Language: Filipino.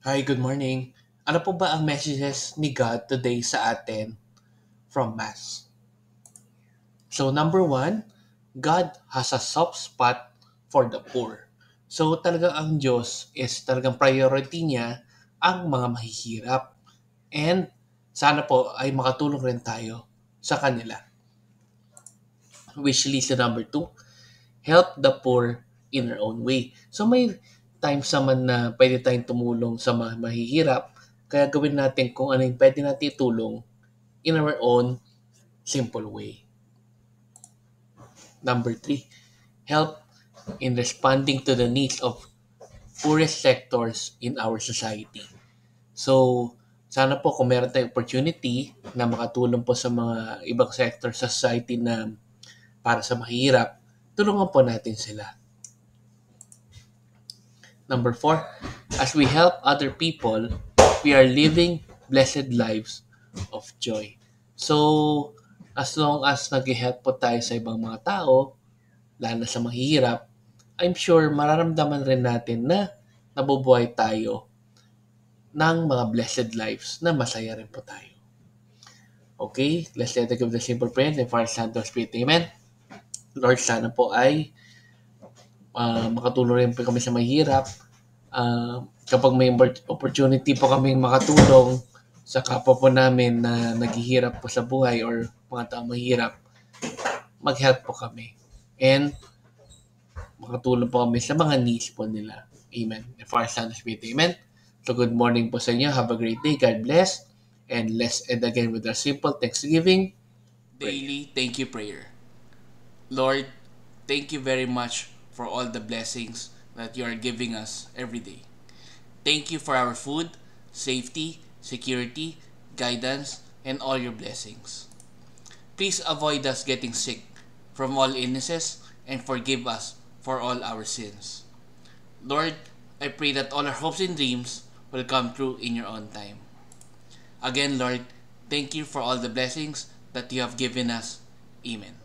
Hi, good morning. Ano po ba ang messages ni God today sa atin from Mass? So, number one, God has a soft spot for the poor. So, talagang ang Diyos is talagang priority niya ang mga mahihirap. And sana po ay makatulong rin tayo sa kanila. Which leads to number two, help the poor in our own way. So may times naman na pwede tayong tumulong sa mga mahihirap, kaya gawin natin kung ano yung pwede natin itulong in our own simple way. Number three, help in responding to the needs of poorest sectors in our society. So, sana po kung meron tayong opportunity na makatulong po sa mga ibang sector sa society na para sa mahirap, tulungan po natin sila. Number four, as we help other people, we are living blessed lives of joy. So, as long as nag-help po tayo sa ibang mga tao, lalo na sa mahihirap, I'm sure mararamdaman rin natin na nabubuhay tayo ng mga blessed lives na masaya rin po tayo. Okay, let's let us give the simple prayer and Father, Son, and Spirit. Amen. Lord, sana po ay makatulong rin po kami sa mahirap. Kapag may opportunity po kami makatulong sa kapwa po namin na naghihirap po sa buhay or mga taong mahirap, mag-help po kami. And makatulong po kami sa mga needs po nila. Amen. And for our Son, Spirit, Amen. So good morning po sa inyo. Have a great day. God bless. And let's end again with our simple Thanksgiving daily thank you prayer. Lord, thank you very much for all the blessings that you are giving us every day. Thank you for our food, safety, security, guidance, and all your blessings. Please avoid us getting sick from all illnesses and forgive us for all our sins. Lord, I pray that all our hopes and dreams will come true in your own time. Again, Lord, thank you for all the blessings that you have given us. Amen.